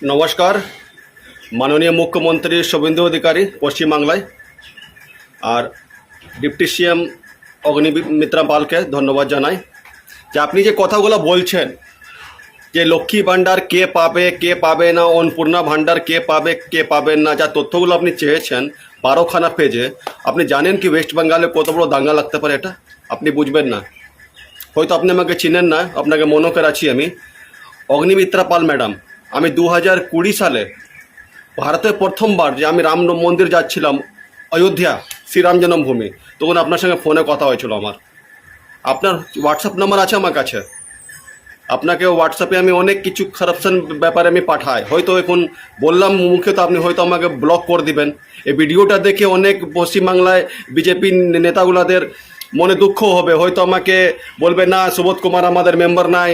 নমস্কার। মাননীয় মুখ্যমন্ত্রী শুভেন্দু অধিকারী পশ্চিমবাংলায় আর ডিপটি সিএম অগ্নিমিত্রা পালকে ধন্যবাদ জানাই যে আপনি যে কথাগুলো বলছেন যে লক্ষ্মী ভাণ্ডার কে পাবে না, অন্নপূর্ণা ভাণ্ডার কে পাবেন না, যা তথ্যগুলো আপনি চেয়েছেন 12খানা পেজে। আপনি জানেন কি ওয়েস্ট বেঙ্গলে কত বড় দাঙ্গা লাগতে পারে? এটা আপনি বুঝবেন না, হয়তো আপনি আমাকে চিনেন না, আপনাকে মনে করাচ্ছি আমি অগ্নিমিত্রা পাল ম্যাডাম। আমি 2020 সালে ভারতের প্রথমবার যে আমি রাম মন্দির যাচ্ছিলাম অযোধ্যা, শ্রীরাম জন্মভূমি, তখন আপনার সঙ্গে ফোনে কথা হয়েছিল আমার। আপনার হোয়াটসঅ্যাপ নাম্বার আছে আমার কাছে, আপনাকে হোয়াটসঅ্যাপে আমি অনেক কিছু কারাপশন ব্যাপারে আমি পাঠাই। হয়তো এখন বললাম মুখে, তো আপনি হয়তো আমাকে ব্লক করে দিবেন। এই ভিডিওটা দেখে অনেক পশ্চিমবাংলায় বিজেপি নেতাগুলাদের মনে দুঃখ হবে, হয়তো আমাকে বলবে না সুবোধ কুমার আমাদের মেম্বার নাই,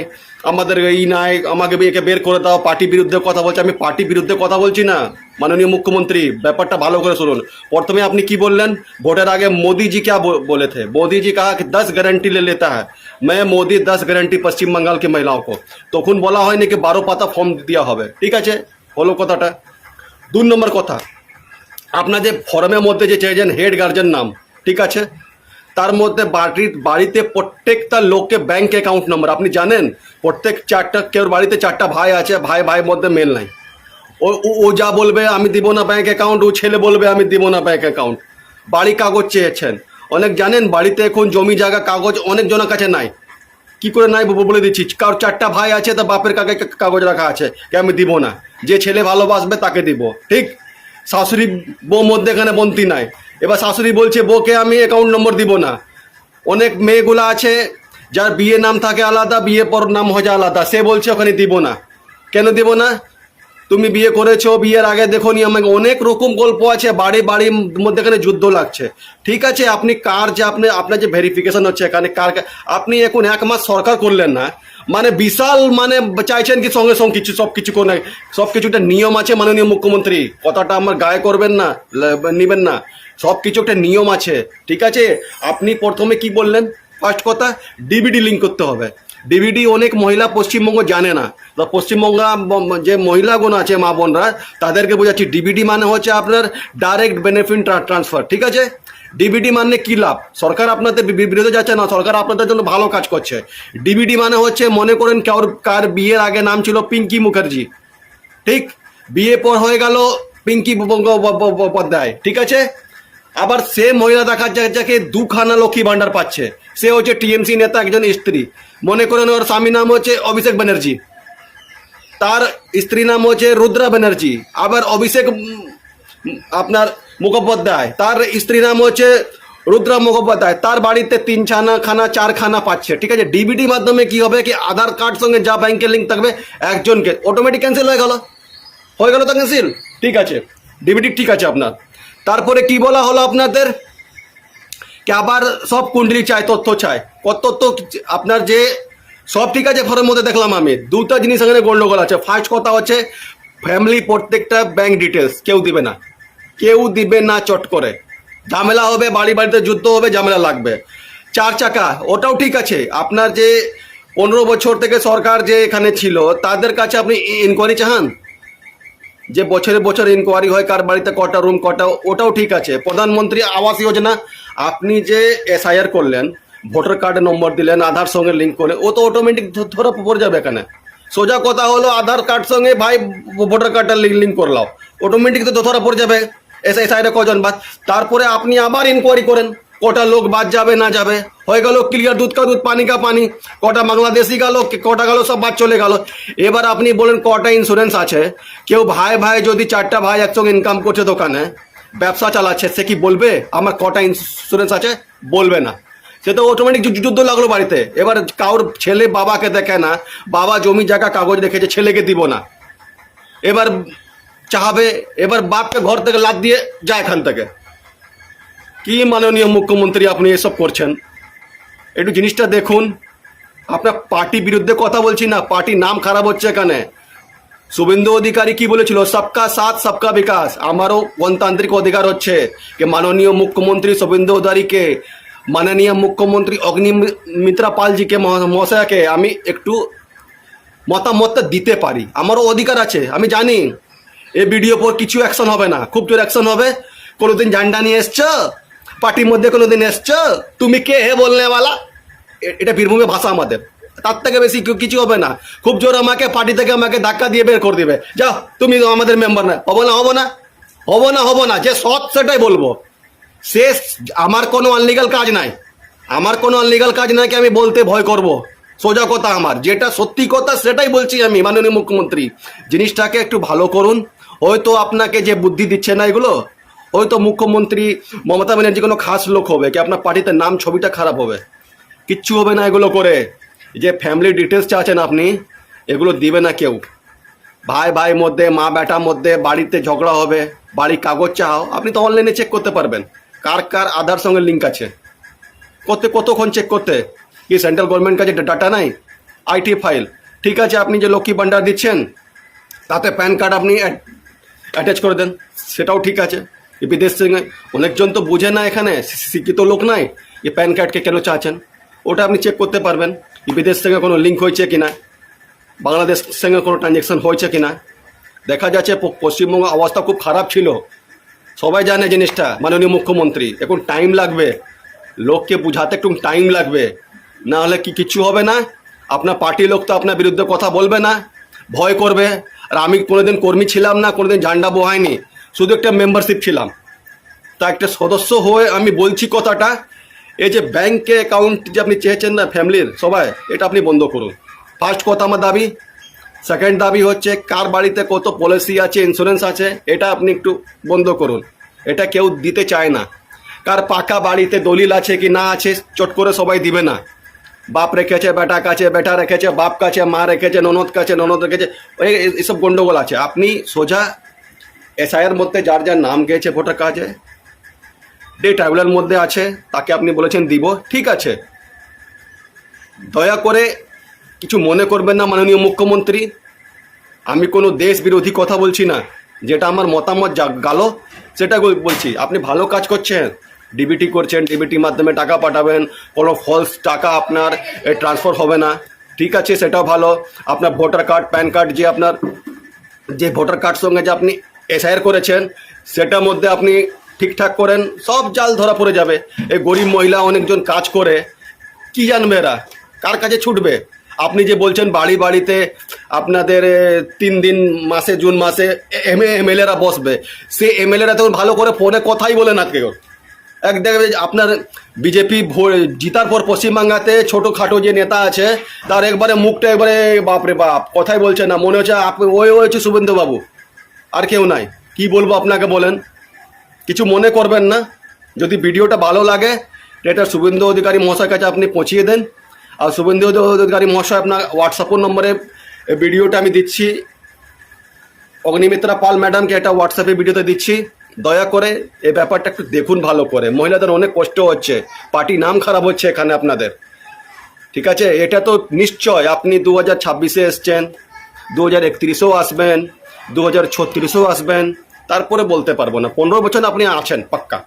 আমাদের এই নাই, আমাকে একে বের করে দাও, পার্টি বিরুদ্ধে কথা বলছে। আমি পার্টি বিরুদ্ধে কথা বলছি না মাননীয় মুখ্যমন্ত্রী, ব্যাপারটা ভালো করে শুনুন। প্রথমে আপনি কি বললেন, ভোটের আগে मोदी जी क्या बोले थे? मोदी जी कहा कि 10 गारंटी ले लेता है, मैं मोदी 10 गारंटी पश्चिम बंगाल की महिलाओं को। তখন বলা হয়নি কি 12 পাতা ফর্ম দেওয়া হবে, ঠিক আছে, হলো কথাটা। 2 নম্বর কথা, আপনার যে ফর্মের মধ্যে যে চেয়েছেন হেড গার্জেন নাম, ঠিক আছে, তার মধ্যে বাড়িতে প্রত্যেকটা লোককে ব্যাংক অ্যাকাউন্ট নম্বর, আপনি জানেন প্রত্যেক কেউ বাড়িতে 4টা ভাই আছে, ভাইয়ের মধ্যে মেল নাই। ও যা বলবে আমি দিব না ব্যাংক অ্যাকাউন্ট, ও ছেলে বলবে আমি দিব না ব্যাংক অ্যাকাউন্ট। বাড়ি কাগজ চেয়েছেন, অনেক জানেন বাড়িতে এখন জমি জায়গা কাগজ অনেকজনের কাছে নাই। কি করে নাই বলে দিচ্ছি, কারোর 4টা ভাই আছে, তা বাপের কাগজ রাখা আছে যে আমি দিব না, যে ছেলে ভালোবাসবে তাকে দিব, ঠিক। শাশুড়ি বউ মধ্যে এখানে বন্তি নাই, এবার শাশুড়ি বলছে বউকে আমি অ্যাকাউন্ট নম্বর দিব না। অনেক মেয়েগুলো আছে যার বিয়ে নাম থাকে আলাদা, বিয়ে পর নাম হয়ে যায় আলাদা, সে বলছে ওখানে দিব না। কেন দিব না? তুমি বিয়ে করেছো, বিয়ের আগে দেখো নি, আমাকে অনেক রকম গল্প আছে, বাড়ির মধ্যে এখানে যুদ্ধ লাগছে, ঠিক আছে। আপনি কার যে আপনার যে ভেরিফিকেশন হচ্ছে এখানে কার, আপনি এখন 1 মাস সরকার করলেন না, মানে বিশাল মানে চাইছেন কি সঙ্গে সঙ্গে সব কিছু একটা নিয়ম আছে মাননীয় মুখ্যমন্ত্রী, কথাটা আমার গায়ে করবেন না, নিবেন না। সব কিছু একটা নিয়ম আছে, ঠিক আছে। আপনি প্রথমে কি বললেন, ফার্স্ট কথা ডিবিডি লিঙ্ক করতে হবে। ডিবিডি অনেক মহিলা পশ্চিমবঙ্গ জানে না, তো পশ্চিমবঙ্গ যে মহিলাগুলো আছে মা বোনরা তাদেরকে বোঝাচ্ছি, ডিবিডি মানে হচ্ছে আপনার ডাইরেক্ট বেনিফিট ট্রান্সফার, ঠিক আছে। ডিবিডি মানে কি লাভ? সরকার আপনাদের বিরুদ্ধে যাচ্ছে না, সরকার আপনাদের জন্য ভালো কাজ করছে। ডিবিডি মানে হচ্ছে, মনে করেন কার বিয়ের আগে নাম ছিল পিঙ্কি মুখার্জি, ঠিক, বিয়ে পর হয়ে গেল পিঙ্কি বন্দ্যোপাধ্যায়, ঠিক আছে। আবার সে মহিলা দেখা যায় যাকে 2খানা লক্ষ্মী ভাণ্ডার পাচ্ছে, সে হচ্ছে টিএমসি নেতা একজন স্ত্রী, মনে করেন ওর স্বামী নাম হচ্ছে অভিষেক ব্যানার্জি, তার স্ত্রী নাম হচ্ছে রুদ্রা ব্যানার্জি। আবার অভিষেক আপনার মুখোপাধ্যায়, তার স্ত্রী নাম হচ্ছে রুদ্রা মুখোপাধ্যায়, তার বাড়িতে 3খানা 4খানা পাচ্ছে, ঠিক আছে। ডিবিডি মাধ্যমে কি হবে কি আধার কার্ড সঙ্গে যা ব্যাংকের লিঙ্ক থাকবে একজনকে অটোমেটিক ক্যান্সেল হয়ে গেল তো ক্যান্সেল, ঠিক আছে, ডিবিডি ঠিক আছে আপনার। তারপরে কি বলা হলো আপনাদের কি আবার সব কুণ্ডলি চাই, তথ্য চাই, কত তথ্য আপনার যে সব ঠিক আছে, ফর্মের মধ্যে দেখলাম আমি 2টা জিনিস এখানে গন্ডগোল আছে। ফার্স্ট কথা হচ্ছে ফ্যামিলি প্রত্যেকটা ব্যাংক ডিটেলস কেউ দিবে না, চট করে ঝামেলা হবে, বাড়িতে যুদ্ধ হবে, ঝামেলা লাগবে। 4 চাকা ওটাও ঠিক আছে, আপনার যে 15 বছর থেকে সরকার যে এখানে ছিল তাদের কাছে আপনি ইনকোয়ারি চাহান, যে বছরে ইনকোয়ারি হয় কার বাড়িতে কটা রুম কটা, ওটাও ঠিক আছে। প্রধানমন্ত্রী আবাস যোজনা আপনি যে এসআইআর করলেন, ভোটার কার্ডে নম্বর দিলেন, আধার সঙ্গে লিঙ্ক করলেন, ও তো অটোমেটিক ধরা পড়ে যাবে এখানে। সোজা কথা হলো আধার কার্ড সঙ্গে ভাই ভোটার কার্ডটা লিঙ্ক করলাও, অটোমেটিক তো ধরা পড়ে যাবে এসআইআর কজন বাদ। তারপরে আপনি আবার ইনকোয়ারি করেন কটা লোক বাদ যাবে না যাবে, হয়ে গেল ক্লিয়ার, দুধ কা দুধ পানি কা পানি, কটা বাংলাদেশি গেল, কটা গেল, সব বাদ চলে গেল। এবার আপনি বলেন কটা ইন্স্যুরেন্স আছে? কেউ ভাই যদি 4টা ভাই একসঙ্গে ইনকাম করছে, দোকানে ব্যবসা চালাচ্ছে, সে কি বলবে আমার কটা ইন্স্যুরেন্স আছে? বলবে না, সে তো অটোমেটিক যুদ্ধ লাগলো বাড়িতে। এবার কারোর ছেলে বাবাকে দেখে না, বাবা জমি জায়গা কাগজ রেখেছে, ছেলেকে দিব না, এবার চাহাবে, এবার বাপকে ঘর থেকে লাদ দিয়ে যায় এখান থেকে। কি মাননীয় মুখ্যমন্ত্রী আপনি এসব করছেন? একটু জিনিসটা দেখুন। আপনার পার্টি বিরুদ্ধে কথা বলছি না, পার্টির নাম খারাপ হচ্ছে এখানে। শুভেন্দু অধিকারী কি বলেছিল, সবকা সাথ সবকা বিকাশ। আমারও গণতান্ত্রিক অধিকার হচ্ছে যে মাননীয় মুখ্যমন্ত্রী শুভেন্দু অধিকারীকে, মাননীয় মুখ্যমন্ত্রী অগ্নিমিত্রা পালজিকে মহাশয়াকে আমি একটু মতামতটা দিতে পারি, আমারও অধিকার আছে। আমি জানি এই ভিডিও পর কিছু অ্যাকশন হবে না, খুব জোর অ্যাকশন হবে। কোনোদিন ঝান্ডা নিয়ে এসছো পার্টির মধ্যে, কোনোদিন এসছো তুমি কে হে বলনেওয়ালা, এটা বীরভূমের ভাষা আমাদের। তার থেকে বেশি কিছু হবে না। খুব জোর আমাকে পার্টি থেকে আমাকে ধাক্কা দিয়ে বের করে দেবে, যাও তুমি তো আমাদের মেম্বার না। হবো না, হবো না, হবো না, হবো না। যে সৎ সেটাই বলবো। শেষ, আমার কোনো আনলিগাল কাজ নাই, আমার কোনো আনলিগাল কাজ নাই কি আমি বলতে ভয় করব। সোজা কথা, আমার যেটা সত্যি কথা সেটাই বলছি আমি। মাননীয় মুখ্যমন্ত্রী, জিনিসটাকে একটু ভালো করুন। হয়তো আপনাকে যে বুদ্ধি দিচ্ছে না এগুলো, হয়তো মুখ্যমন্ত্রী মমতা ব্যানার্জি কোনো খাস লোক হবে কি আপনার পার্টিতে নাম ছবিটা খারাপ হবে, কিচ্ছু হবে না এগুলো করে। যে ফ্যামিলি ডিটেলস চাচ্ছেন আপনি, এগুলো দিবে না কেউ। ভাই ভাই মধ্যে, মা বেটার মধ্যে বাড়িতে ঝগড়া হবে, বাড়ির কাগজ চাও, আপনি তো অনলাইনে চেক করতে পারবেন কার কার আধার সঙ্গে লিঙ্ক আছে। কতক্ষণ চেক করতে, কি সেন্ট্রাল গভর্নমেন্ট কাছে ডাটা নাই? আইটি ফাইল, ঠিক আছে। আপনি যে লক্ষ্মী ভান্ডার দিচ্ছেন তাতে প্যান কার্ড আপনি অ্যাটাচ করে দেন, সেটাও ঠিক আছে। বিদেশ থেকে অনেকজন তো বুঝে না, এখানে শিক্ষিত লোক নাই, এই প্যান কার্ডকে কেন চাচ্ছেন, ওটা আপনি চেক করতে পারবেন। বিদেশ থেকে কোনো লিঙ্ক হয়েছে কিনা, বাংলাদেশ সঙ্গে কোনো ট্রানজ্যাকশন হয়েছে কিনা। দেখা যাচ্ছে পশ্চিমবঙ্গ অবস্থা খুব খারাপ ছিল, সবাই জানে জিনিসটা। মাননীয় মুখ্যমন্ত্রী, এখন টাইম লাগবে, লোককে বুঝাতে একটু টাইম লাগবে, না হলে কিচ্ছু হবে না। আপনার পার্টির লোক তো আপনার বিরুদ্ধে কথা বলবে না, ভয় করবে। আর আমি কোনোদিন কর্মী ছিলাম না, কোনোদিন ঝান্ডা বহাইনি, শুধু একটা মেম্বারশিপ ছিলাম। তা একটা সদস্য হয়ে আমি বলছি কথাটা, এই যে ব্যাংকে অ্যাকাউন্ট যে আপনি চেয়েছেন না ফ্যামিলির সবাই, এটা আপনি বন্ধ করুন। ফার্স্ট কথা আমার দাবি। সেকেন্ড দাবি হচ্ছে কার বাড়িতে কত পলিসি আছে, ইন্স্যুরেন্স আছে, এটা আপনি একটু বন্ধ করুন। এটা কেউ দিতে চায় না। কার পাকা বাড়িতে দলিল আছে কি না আছে চট করে সবাই দিবে না। বাপ রেখেছে বেটা কাছে, বেটা রেখেছে বাপ কাছে, মা রেখেছে ননদ কাছে, ননদ রেখেছে, এইসব গন্ডগোল আছে। আপনি সোজা এসআইয়ের মধ্যে যার যার নাম গেছে ভোটার কার্ডে, ডে ট্রাইব্যুনালের মধ্যে আছে, তাকে আপনি বলেছেন দিব, ঠিক আছে। দয়া করে কিছু মনে করবেন না মাননীয় মুখ্যমন্ত্রী, আমি কোনো দেশ বিরোধী কথা বলছি না, যেটা আমার মতামত গালো সেটা বলছি। আপনি ভালো কাজ করছেন, ডিবিটি করছেন, ডিবিটির মাধ্যমে টাকা পাঠাবেন, কোনো ফলস টাকা আপনার ট্রান্সফার হবে না, ঠিক আছে, সেটাও ভালো। আপনার ভোটার কার্ড, প্যান কার্ড, যে আপনার যে ভোটার কার্ড সঙ্গে যে আপনি এসআইআর করেছেন সেটার মধ্যে আপনি ঠিকঠাক করেন, সব জাল ধরা পড়ে যাবে। এই গরিব মহিলা অনেকজন কাজ করে, কি জানবে এরা, কার কাছে ছুটবে? আপনি যে বলছেন বাড়ি বাড়িতে আপনাদের 3 দিন মাসে, জুন মাসে এমএলএরা বসবে, সে এমএলএরা তখন ভালো করে ফোনে কথাই বলে না কেউ। এক দেখবে আপনার বিজেপি জিতার পর পশ্চিমবাংলাতে ছোটোখাটো যে নেতা আছে তার একবারে মুখটা একবারে বাপরে বাপ, কথাই বলছে না, মনে হচ্ছে ওই হচ্ছে শুভেন্দুবাবু, আর কেউ নাই। কি বলবো আপনাকে বলেন, কিছু মনে করবেন না। যদি ভিডিওটা ভালো লাগে এটা শুভেন্দু অধিকারী মহাশয়ের কাছে আপনি পৌঁছিয়ে দেন। আর শুভেন্দু অধিকারী মহাশয় আপনার হোয়াটসঅ্যাপ নম্বরে ভিডিওটা আমি দিচ্ছি, অগ্নিমিত্রা পাল ম্যাডামকে এটা হোয়াটসঅ্যাপে ভিডিওতে দিচ্ছি। দয়া করে এই ব্যাপারটা একটু দেখুন ভালো করে, মহিলাদের অনেক কষ্ট হচ্ছে, পার্টি নাম খারাপ হচ্ছে এখানে আপনাদের, ঠিক আছে। এটা তো নিশ্চয় আপনি 2026-এ এসছেন, 2031-এও আসবেন, 2036-এও আসবেন, তারপরে বলতে পারবো না। 15 বছর আপনি আছেন পাক্কা।